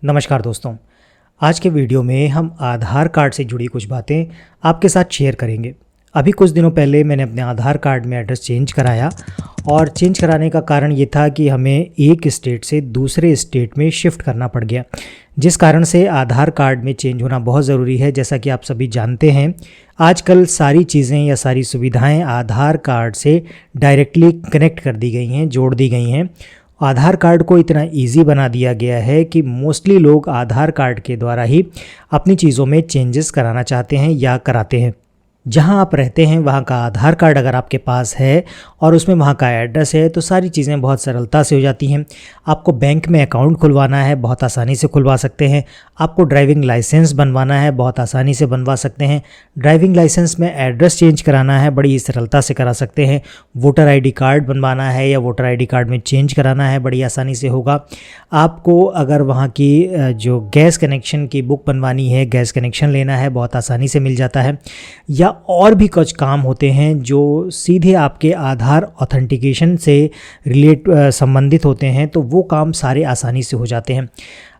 नमस्कार दोस्तों। आज के वीडियो में हम आधार कार्ड से जुड़ी कुछ बातें आपके साथ शेयर करेंगे। अभी कुछ दिनों पहले मैंने अपने आधार कार्ड में एड्रेस चेंज कराया और चेंज कराने का कारण ये था कि हमें एक स्टेट से दूसरे स्टेट में शिफ्ट करना पड़ गया, जिस कारण से आधार कार्ड में चेंज होना बहुत ज़रूरी है। जैसा कि आप सभी जानते हैं, आजकल सारी चीज़ें या सारी सुविधाएं आधार कार्ड से डायरेक्टली कनेक्ट कर दी गई हैं, जोड़ दी गई हैं। आधार कार्ड को इतना इजी बना दिया गया है कि मोस्टली लोग आधार कार्ड के द्वारा ही अपनी चीज़ों में चेंजेस कराना चाहते हैं या कराते हैं। जहां आप रहते हैं वहां का आधार कार्ड अगर आपके पास है और उसमें वहां का एड्रेस है तो सारी चीज़ें बहुत सरलता से हो जाती हैं। आपको बैंक में अकाउंट खुलवाना है, बहुत आसानी से खुलवा सकते हैं। आपको ड्राइविंग लाइसेंस बनवाना है, बहुत आसानी से बनवा सकते हैं। ड्राइविंग लाइसेंस में एड्रेस चेंज कराना है, बड़ी सरलता से करा सकते हैं। वोटर आईडी कार्ड बनवाना है या वोटर आईडी कार्ड में चेंज कराना है, बड़ी आसानी से होगा। आपको अगर वहाँ की जो गैस कनेक्शन की बुक बनवानी है, गैस कनेक्शन लेना है, बहुत आसानी से मिल जाता है। या और भी कुछ काम होते हैं जो सीधे आपके आधार ऑथेंटिकेशन से संबंधित होते हैं, तो वो काम सारे आसानी से हो जाते हैं।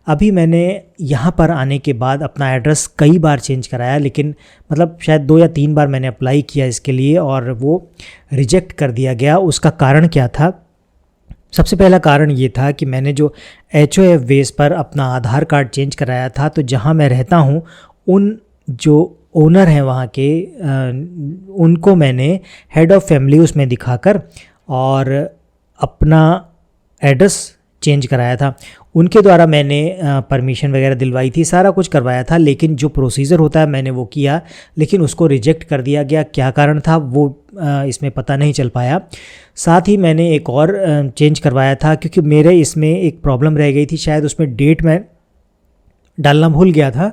अभी मैंने यहाँ पर आने के बाद अपना एड्रेस कई बार चेंज कराया, लेकिन शायद 2 या 3 बार मैंने अप्लाई किया इसके लिए और वो रिजेक्ट कर दिया गया। उसका कारण क्या था? सबसे पहला कारण ये था कि मैंने जो HOF बेस पर अपना आधार कार्ड चेंज कराया था, तो जहाँ मैं रहता हूँ उन जो ओनर हैं वहाँ के, उनको मैंने हेड ऑफ़ फैमिली उसमें दिखाकर और अपना एड्रेस चेंज कराया था। उनके द्वारा मैंने परमिशन वगैरह दिलवाई थी, सारा कुछ करवाया था, लेकिन जो प्रोसीजर होता है मैंने वो किया, लेकिन उसको रिजेक्ट कर दिया गया। क्या कारण था वो इसमें पता नहीं चल पाया। साथ ही मैंने एक और चेंज करवाया था, क्योंकि मेरे इसमें एक प्रॉब्लम रह गई थी, शायद उसमें डेट मैं डालना भूल गया था,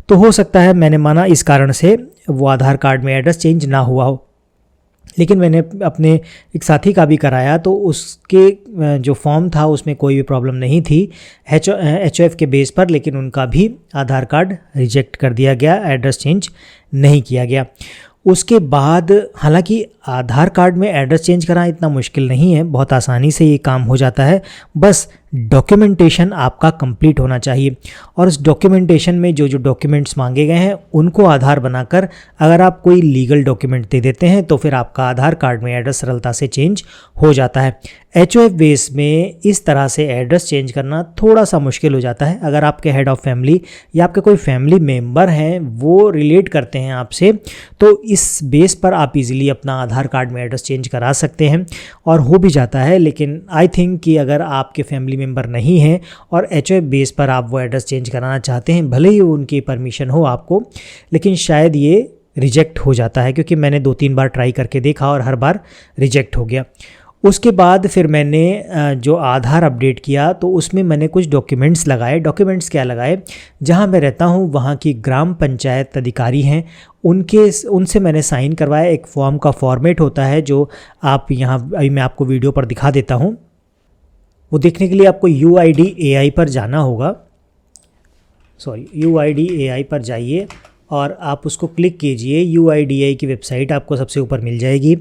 तो हो सकता है मैंने माना इस कारण से वो आधार कार्ड में एड्रेस चेंज ना हुआ हो। लेकिन मैंने अपने एक साथी का भी कराया, तो उसके जो फॉर्म था उसमें कोई भी प्रॉब्लम नहीं थी HOF के बेस पर, लेकिन उनका भी आधार कार्ड रिजेक्ट कर दिया गया, एड्रेस चेंज नहीं किया गया। उसके बाद हालांकि आधार कार्ड में एड्रेस चेंज करना इतना मुश्किल नहीं है, बहुत आसानी से ये काम हो जाता है। बस डॉक्यूमेंटेशन आपका कंप्लीट होना चाहिए, और उस डॉक्यूमेंटेशन में जो जो डॉक्यूमेंट्स मांगे गए हैं उनको आधार बनाकर अगर आप कोई लीगल डॉक्यूमेंट दे देते हैं तो फिर आपका आधार कार्ड में एड्रेस सरलता से चेंज हो जाता है। HOF बेस में इस तरह से एड्रेस चेंज करना थोड़ा सा मुश्किल हो जाता है। अगर आपके हेड ऑफ़ फैमिली या आपके कोई फैमिली मेम्बर हैं वो रिलेट करते हैं आपसे, तो इस बेस पर आप इजीली अपना आधार कार्ड में एड्रेस चेंज करा सकते हैं और हो भी जाता है। लेकिन आई थिंक कि अगर आपके फैमिली मेम्बर नहीं हैं और HOF बेस पर आप वो एड्रेस चेंज कराना चाहते हैं, भले ही उनकी परमिशन हो आपको, लेकिन शायद ये रिजेक्ट हो जाता है, क्योंकि मैंने 2-3 बार ट्राई करके देखा और हर बार रिजेक्ट हो गया। उसके बाद फिर मैंने जो आधार अपडेट किया तो उसमें मैंने कुछ डॉक्यूमेंट्स लगाए। डॉक्यूमेंट्स क्या लगाए? जहां मैं रहता हूं वहां की ग्राम पंचायत अधिकारी हैं, उनसे मैंने साइन करवाया। एक फॉर्म का फॉर्मेट होता है जो आप यहाँ अभी मैं आपको वीडियो पर दिखा देता हूँ। वो देखने के लिए आपको UIDAI पर जाना होगा। UIDAI पर जाइए और आप उसको क्लिक कीजिए। UIDAI की वेबसाइट आपको सबसे ऊपर मिल जाएगी।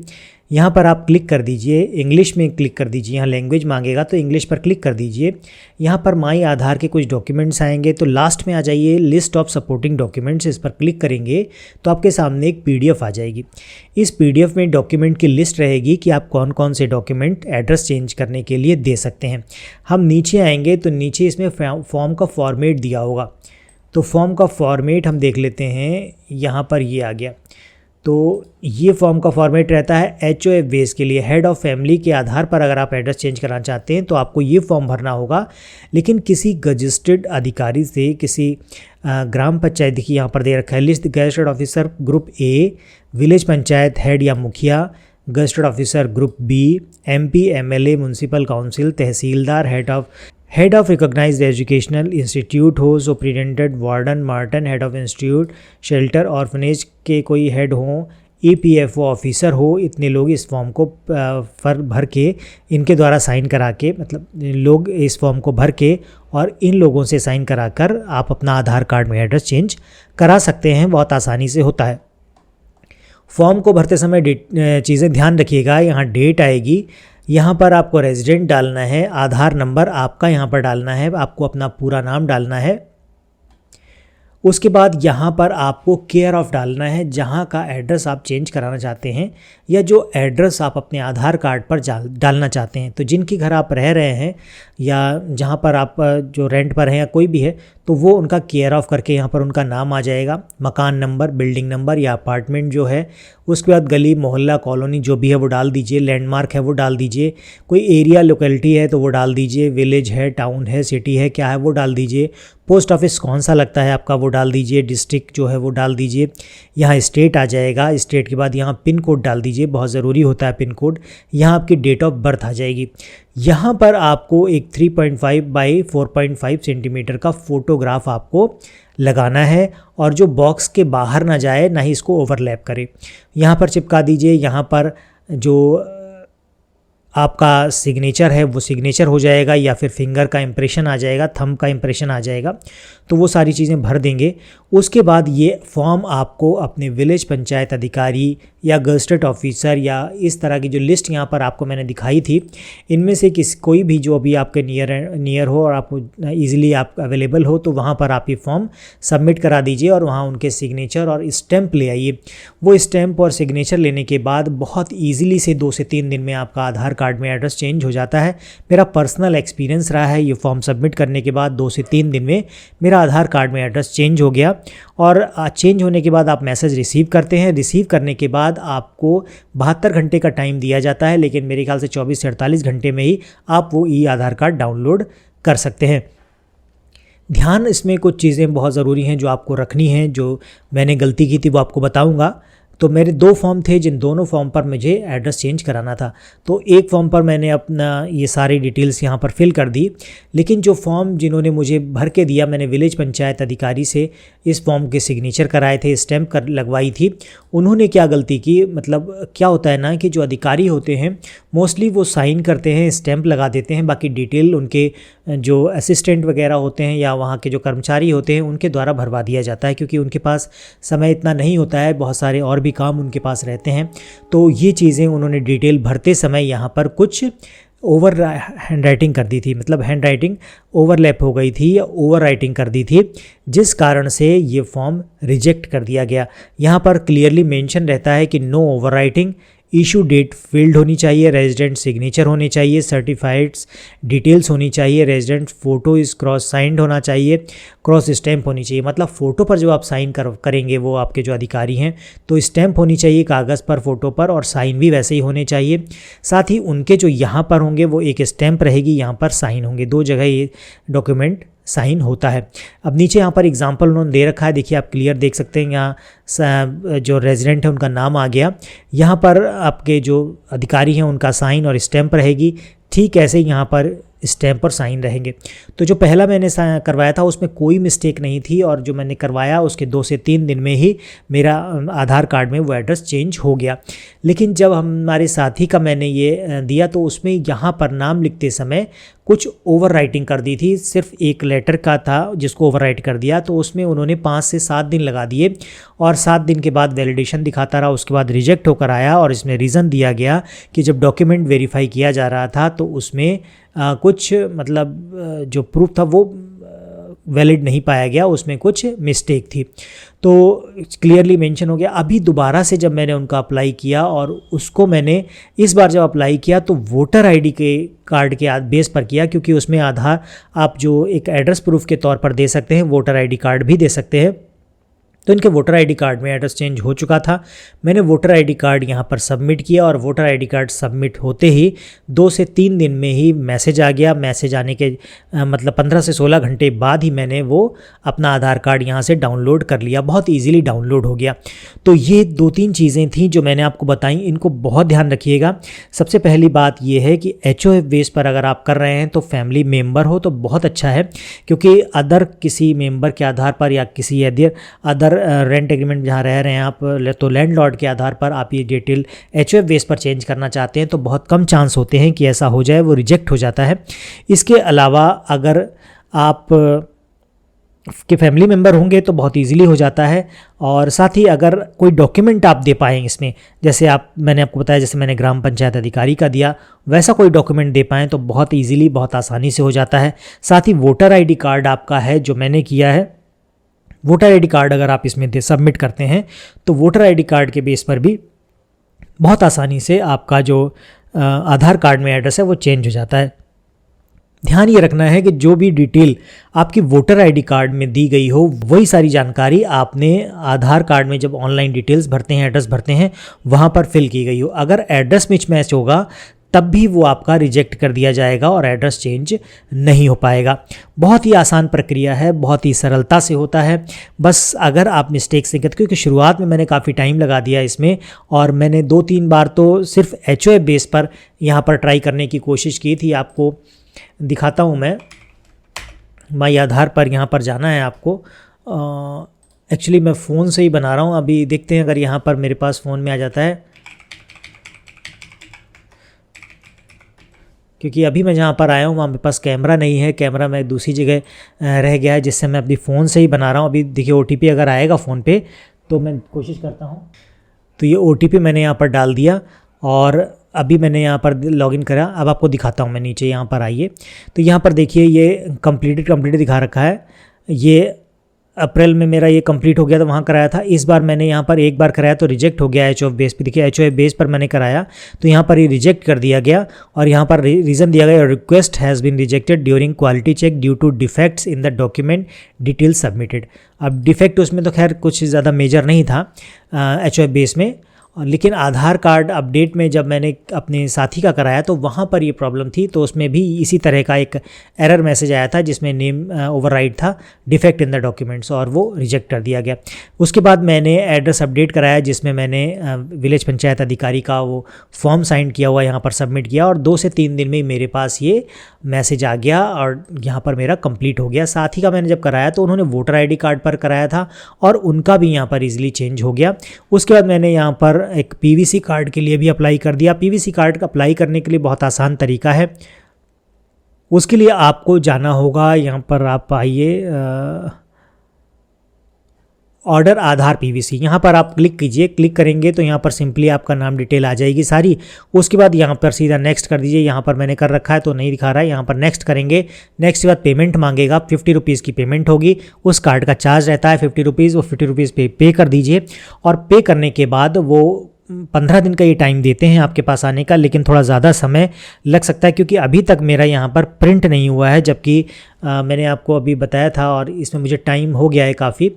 यहाँ पर आप क्लिक कर दीजिए, इंग्लिश में क्लिक कर दीजिए। यहाँ लैंग्वेज मांगेगा तो इंग्लिश पर क्लिक कर दीजिए। यहाँ पर माई आधार के कुछ डॉक्यूमेंट्स आएंगे, तो लास्ट में आ जाइए लिस्ट ऑफ सपोर्टिंग डॉक्यूमेंट्स। इस पर क्लिक करेंगे तो आपके सामने एक PDF आ जाएगी। इस PDF में डॉक्यूमेंट की लिस्ट रहेगी कि आप कौन कौन से डॉक्यूमेंट एड्रेस चेंज करने के लिए दे सकते हैं। हम नीचे आएंगे तो नीचे इसमें फॉर्म का फॉर्मेट दिया होगा, तो फॉर्म का फॉर्मेट हम देख लेते हैं। यहाँ पर ये आ गया, तो ये फॉर्म का फॉर्मेट रहता है HOF बेस के लिए। हेड ऑफ़ फैमिली के आधार पर अगर आप एड्रेस चेंज कराना चाहते हैं तो आपको ये फॉर्म भरना होगा। लेकिन किसी गजिस्टर्ड अधिकारी से, किसी ग्राम पंचायत की यहाँ पर दे रखा है list, gazetted officer group A, village panchayat head या मुखिया, gazetted officer group B, MP, MLA, municipal council, tehsildar, head of recognised educational institute हो, superintendent, warden, matron, head of institute, shelter, orphanage के कोई हेड हों, EPFO ऑफिसर हो। इतने लोग इस फॉर्म को भर के, इनके द्वारा साइन करा के, लोग इस फॉर्म को भर के और इन लोगों से साइन कराकर आप अपना आधार कार्ड में एड्रेस चेंज करा सकते हैं। बहुत आसानी से होता है। फॉर्म को भरते समय चीज़ें ध्यान रखिएगा। यहाँ डेट आएगी, यहाँ पर आपको रेजिडेंट डालना है, आधार नंबर आपका यहाँ पर डालना है, आपको अपना पूरा नाम डालना है। उसके बाद यहाँ पर आपको केयर ऑफ़ डालना है, जहाँ का एड्रेस आप चेंज कराना चाहते हैं या जो एड्रेस आप अपने आधार कार्ड पर डालना चाहते हैं। तो जिनके घर आप रह रहे हैं या जहाँ पर आप जो रेंट पर हैं या कोई भी है, तो वो उनका केयर ऑफ़ करके यहाँ पर उनका नाम आ जाएगा, मकान नंबर, बिल्डिंग नंबर या अपार्टमेंट जो है, उसके बाद गली, मोहल्ला, कॉलोनी जो भी है वो डाल दीजिए, लैंडमार्क है वो डाल दीजिए, कोई एरिया लोकेलिटी है तो वो डाल दीजिए, विलेज है, टाउन है, सिटी है, क्या है वो डाल दीजिए, पोस्ट ऑफिस कौन सा लगता है आपका वो डाल दीजिए, डिस्ट्रिक्ट जो है वो डाल दीजिए, यहाँ स्टेट आ जाएगा, स्टेट के बाद यहाँ पिन कोड डाल दीजिए, बहुत ज़रूरी होता है पिन कोड, यहाँ आपकी डेट ऑफ बर्थ आ जाएगी। यहाँ पर आपको एक 3.5 बाई 4.5 सेंटीमीटर का फ़ोटोग्राफ आपको लगाना है और जो बॉक्स के बाहर ना जाए, ना ही इसको ओवरलैप करे, यहाँ पर चिपका दीजिए। यहाँ पर जो आपका सिग्नेचर है वो सिग्नेचर हो जाएगा या फिर फिंगर का इम्प्रेशन आ जाएगा, थंब का इम्प्रेशन आ जाएगा, तो वो सारी चीज़ें भर देंगे। उसके बाद ये फॉर्म आपको अपने विलेज पंचायत अधिकारी या गजटेड ऑफिसर या इस तरह की जो लिस्ट यहाँ पर आपको मैंने दिखाई थी, इनमें से कोई भी जो अभी आपके नियर हो और आपको ईज़िली आप अवेलेबल हो, तो वहाँ पर आप ये फॉर्म सबमिट करा दीजिए और वहाँ उनके सिग्नेचर और स्टैंप ले आइए। वो स्टैंप और सिग्नेचर लेने के बाद बहुत ईज़िली से 2 से 3 दिन में आपका आधार कार्ड में एड्रेस चेंज हो जाता है। मेरा पर्सनल एक्सपीरियंस रहा है, ये फॉर्म सबमिट करने के बाद 2 से 3 दिन में मेरा आधार कार्ड में एड्रेस चेंज हो गया। और चेंज होने के बाद आप मैसेज रिसीव करते हैं। रिसीव करने के बाद आपको 72 घंटे का टाइम दिया जाता है, लेकिन मेरे ख्याल से 24 से 48 घंटे में ही आप वो ई आधार कार्ड डाउनलोड कर सकते हैं। ध्यान इसमें कुछ चीज़ें बहुत ज़रूरी हैं जो आपको रखनी हैं, जो मैंने गलती की थी वो आपको बताऊंगा। तो मेरे 2 फॉर्म थे, जिन दोनों फॉर्म पर मुझे एड्रेस चेंज कराना था। तो एक फॉर्म पर मैंने अपना ये सारी डिटेल्स यहाँ पर फिल कर दी, लेकिन जो फॉर्म जिन्होंने मुझे भर के दिया, मैंने विलेज पंचायत अधिकारी से इस फॉर्म के सिग्नेचर कराए थे, स्टैंप कर लगवाई थी। उन्होंने क्या गलती की, मतलब क्या होता है ना कि जो अधिकारी होते हैं मोस्टली वो साइन करते हैं, स्टैंप लगा देते हैं, बाकी डिटेल उनके जो असिस्टेंट वगैरह होते हैं या वहाँ के जो कर्मचारी होते हैं उनके द्वारा भरवा दिया जाता है, क्योंकि उनके पास समय इतना नहीं होता है, बहुत सारे और भी काम उनके पास रहते हैं। तो ये चीज़ें उन्होंने डिटेल भरते समय यहाँ पर कुछ ओवर हैंड राइटिंग कर दी थी, मतलब हैंड राइटिंग ओवरलैप हो गई थी या ओवर राइटिंग कर दी थी, जिस कारण से ये फॉर्म रिजेक्ट कर दिया गया। यहाँ पर क्लियरली मेंशन रहता है कि no overwriting, issue date field होनी चाहिए, रेजिडेंट सिग्नेचर होने चाहिए, सर्टिफाइड्स डिटेल्स होनी चाहिए, रेजिडेंट फ़ोटो इस क्रॉस साइंड होना चाहिए, क्रॉस स्टैंप होनी चाहिए। मतलब फ़ोटो पर जो आप साइन करेंगे वो आपके जो अधिकारी हैं, तो स्टैंप होनी चाहिए कागज़ पर, फ़ोटो पर, और साइन भी वैसे ही होने चाहिए। साथ ही उनके जो यहाँ पर होंगे वो एक स्टैंप रहेगी, यहाँ पर साइन होंगे, 2 जगह ये डॉक्यूमेंट साइन होता है। अब नीचे यहाँ पर एग्जांपल उन्होंने दे रखा है, देखिए आप क्लियर देख सकते हैं, यहाँ जो रेजिडेंट है उनका नाम आ गया, यहाँ पर आपके जो अधिकारी हैं उनका साइन और स्टैंप रहेगी। ठीक ऐसे ही यहाँ पर स्टैंप और साइन रहेंगे। तो जो पहला मैंने करवाया था उसमें कोई मिस्टेक नहीं थी, और जो मैंने करवाया उसके 2 से 3 दिन में ही मेरा आधार कार्ड में वो एड्रेस चेंज हो गया। लेकिन जब हमारे साथी का मैंने ये दिया तो उसमें यहाँ पर नाम लिखते समय कुछ ओवर राइटिंग कर दी थी, सिर्फ एक लेटर का था जिसको ओवर राइट कर दिया, तो उसमें उन्होंने 5 से 7 दिन लगा दिए और 7 दिन के बाद वैलिडेशन दिखाता रहा, उसके बाद रिजेक्ट होकर आया। और इसमें रीज़न दिया गया कि जब डॉक्यूमेंट वेरीफाई किया जा रहा था तो उसमें कुछ मतलब जो प्रूफ था वो वैलिड नहीं पाया गया, उसमें कुछ मिस्टेक थी, तो क्लियरली मेंशन हो गया। अभी दोबारा से जब मैंने उनका अप्लाई किया और उसको मैंने इस बार जब अप्लाई किया तो वोटर आईडी के कार्ड के बेस पर किया, क्योंकि उसमें आधार आप जो एक एड्रेस प्रूफ के तौर पर दे सकते हैं, वोटर आईडी कार्ड भी दे सकते हैं। तो इनके वोटर आईडी कार्ड में एड्रेस चेंज हो चुका था। मैंने वोटर आईडी कार्ड यहाँ पर सबमिट किया और वोटर आईडी कार्ड सबमिट होते ही 2 से 3 दिन में ही मैसेज आ गया। मैसेज आने के मतलब 15 से 16 घंटे बाद ही मैंने वो अपना आधार कार्ड यहाँ से डाउनलोड कर लिया, बहुत ईजिली डाउनलोड हो गया। तो ये 2-3 चीज़ें थी जो मैंने आपको बताई, इनको बहुत ध्यान रखिएगा। सबसे पहली बात ये है कि HOF बेस पर अगर आप कर रहे हैं तो फैमिली मेम्बर हो तो बहुत अच्छा है, क्योंकि अदर किसी मेम्बर के आधार पर या किसी अदर रेंट एग्रीमेंट जहाँ रह रहे हैं आप, तो लैंडलॉर्ड के आधार पर आप ये डिटेल HOF बेस पर चेंज करना चाहते हैं तो बहुत कम चांस होते हैं कि ऐसा हो जाए, वो रिजेक्ट हो जाता है। इसके अलावा अगर आप के फैमिली मेम्बर होंगे तो बहुत इजीली हो जाता है। और साथ ही अगर कोई डॉक्यूमेंट आप दे पाएँ इसमें, जैसे मैंने आपको बताया, जैसे मैंने ग्राम पंचायत अधिकारी का दिया, वैसा कोई डॉक्यूमेंट दे पाएँ तो बहुत इजीली, बहुत आसानी से हो जाता है। साथ ही वोटर आईडी कार्ड आपका है जो मैंने किया है, वोटर आईडी कार्ड अगर आप इसमें सबमिट करते हैं तो वोटर आईडी कार्ड के बेस पर भी बहुत आसानी से आपका जो आधार कार्ड में एड्रेस है वो चेंज हो जाता है। ध्यान ये रखना है कि जो भी डिटेल आपकी वोटर आईडी कार्ड में दी गई हो वही सारी जानकारी आपने आधार कार्ड में जब ऑनलाइन डिटेल्स भरते हैं, एड्रेस भरते हैं, वहाँ पर फिल की गई हो। अगर एड्रेस मिसमैच होगा तब भी वो आपका रिजेक्ट कर दिया जाएगा और एड्रेस चेंज नहीं हो पाएगा। बहुत ही आसान प्रक्रिया है, बहुत ही सरलता से होता है। बस अगर आप मिस्टेक्स नहीं करते, क्योंकि शुरुआत में मैंने काफ़ी टाइम लगा दिया इसमें और मैंने 2-3 बार तो सिर्फ HOA बेस पर यहाँ पर ट्राई करने की कोशिश की थी। आपको दिखाता हूँ मैं, माई आधार पर यहाँ पर जाना है आपको। एक्चुअली मैं फ़ोन से ही बना रहा हूँ, अभी देखते हैं अगर यहाँ पर मेरे पास फ़ोन में आ जाता है, क्योंकि अभी मैं जहाँ पर आया हूँ वहाँ मेरे पास कैमरा नहीं है, कैमरा मैं दूसरी जगह रह गया है, जिससे मैं अपनी फ़ोन से ही बना रहा हूँ। अभी देखिए OTP अगर आएगा फ़ोन पे तो मैं कोशिश करता हूँ। तो ये OTP मैंने यहाँ पर डाल दिया और अभी मैंने यहाँ पर लॉगिन करा। अब आपको दिखाता हूँ मैं, नीचे यहाँ पर आइए तो यहाँ पर देखिए ये कंप्लीटेड दिखा रखा है। ये अप्रैल में मेरा ये कंप्लीट हो गया था, वहाँ कराया था। इस बार मैंने यहाँ पर एक बार कराया तो रिजेक्ट हो गया HOA बेस पे। देखिए HOA बेस पर मैंने कराया तो यहाँ पर ये रिजेक्ट कर दिया गया और यहाँ पर रीज़न दिया गया, request has been rejected during quality check due to defects in the document detail submitted. अब डिफेक्ट उसमें तो खैर कुछ ज़्यादा मेजर नहीं था HOA बेस में, लेकिन आधार कार्ड अपडेट में जब मैंने अपने साथी का कराया तो वहाँ पर ये प्रॉब्लम थी। तो उसमें भी इसी तरह का एक एरर मैसेज आया था जिसमें नेम ओवरराइड था, डिफेक्ट इन द डॉक्यूमेंट्स, और वो रिजेक्ट कर दिया गया। उसके बाद मैंने एड्रेस अपडेट कराया जिसमें मैंने विलेज पंचायत अधिकारी का वो फॉर्म साइन किया हुआ यहाँ पर सबमिट किया और 2 से 3 दिन में मेरे पास ये मैसेज आ गया और यहाँ पर मेरा कंप्लीट हो गया। साथी का मैंने जब कराया तो उन्होंने वोटर आईडी कार्ड पर कराया था और उनका भी यहाँ पर इजीली चेंज हो गया। उसके बाद मैंने यहाँ पर एक PVC कार्ड के लिए भी अप्लाई कर दिया। PVC कार्ड का अप्लाई करने के लिए बहुत आसान तरीका है। उसके लिए आपको जाना होगा, यहाँ पर आप आइए, ऑर्डर आधार PVC, यहाँ पर आप क्लिक कीजिए। क्लिक करेंगे तो यहाँ पर सिंपली आपका नाम डिटेल आ जाएगी सारी। उसके बाद यहाँ पर सीधा नेक्स्ट कर दीजिए। यहाँ पर मैंने कर रखा है तो नहीं दिखा रहा है, यहाँ पर नेक्स्ट करेंगे। नेक्स्ट के बाद पेमेंट मांगेगा, 50 रुपीज़ की पेमेंट होगी। उस कार्ड का चार्ज रहता है 50 रुपीज़, वो 50 रुपीज़ पे कर दीजिए। और पे करने के बाद वो 15 दिन का ये टाइम देते हैं आपके पास आने का, लेकिन थोड़ा ज़्यादा समय लग सकता है क्योंकि अभी तक मेरा यहाँ पर प्रिंट नहीं हुआ है, जबकि मैंने आपको अभी बताया था और इसमें मुझे टाइम हो गया है काफ़ी।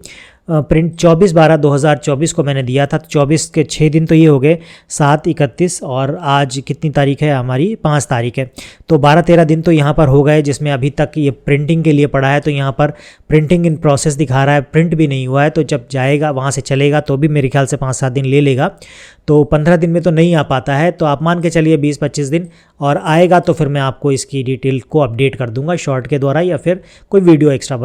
प्रिंट 24/12/2024 को मैंने दिया था, तो 24 के 6 दिन तो ये हो गए, 7, 31 और आज कितनी तारीख है हमारी, 5 तारीख है। तो 12-13 दिन तो यहाँ पर हो गए जिसमें अभी तक ये प्रिंटिंग के लिए पड़ा है। तो यहाँ पर प्रिंटिंग इन प्रोसेस दिखा रहा है, प्रिंट भी नहीं हुआ है। तो जब जाएगा वहाँ से चलेगा तो भी मेरे ख्याल से 5-7 दिन ले लेगा। तो 15 दिन में तो नहीं आ पाता है, तो आप मान के चलिए 20-25 दिन, और आएगा तो फिर मैं आपको इसकी डिटेल को अपडेट कर दूंगा शॉर्ट के द्वारा, या फिर कोई वीडियो एक्स्ट्रा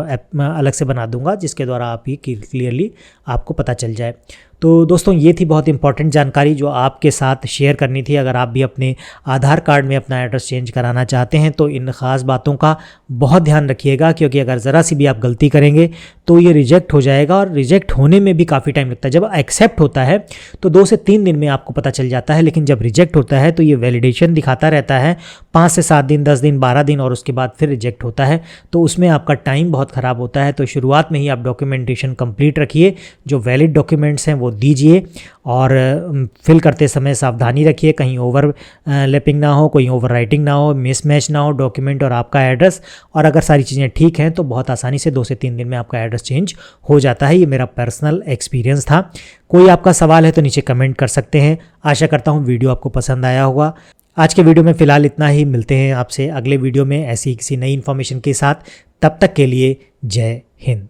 अलग से बना दूंगा जिसके द्वारा आप ही क्लियरली आपको पता चल जाए। तो दोस्तों ये थी बहुत इंपॉर्टेंट जानकारी जो आपके साथ शेयर करनी थी। अगर आप भी अपने आधार कार्ड में अपना एड्रेस चेंज कराना चाहते हैं तो इन ख़ास बातों का बहुत ध्यान रखिएगा, क्योंकि अगर ज़रा सी भी आप गलती करेंगे तो ये रिजेक्ट हो जाएगा, और रिजेक्ट होने में भी काफ़ी टाइम लगता है। जब एक्सेप्ट होता है तो 2 से 3 दिन में आपको पता चल जाता है, लेकिन जब रिजेक्ट होता है तो ये वैलिडेशन दिखाता रहता है 5 से 7 दिन, 10 दिन, 12 दिन, और उसके बाद फिर रिजेक्ट होता है। तो उसमें आपका टाइम बहुत ख़राब होता है। तो शुरुआत में ही आप डॉक्यूमेंटेशन कंप्लीट रखिए, जो वैलिड डॉक्यूमेंट्स हैं वो दीजिए, और फिल करते समय सावधानी रखिए, कहीं ओवर लैपिंग ना हो, कोई ओवर राइटिंग ना हो, मिसमैच ना हो डॉक्यूमेंट और आपका एड्रेस। और अगर सारी चीज़ें ठीक हैं तो बहुत आसानी से 2 से 3 दिन में आपका एड्रेस चेंज हो जाता है। ये मेरा पर्सनल एक्सपीरियंस था। कोई आपका सवाल है तो नीचे कमेंट कर सकते हैं। आशा करता हूँ वीडियो आपको पसंद आया होगा। आज के वीडियो में फ़िलहाल इतना ही। मिलते हैं आपसे अगले वीडियो में ऐसी किसी नई इन्फॉर्मेशन के साथ। तब तक के लिए जय हिंद।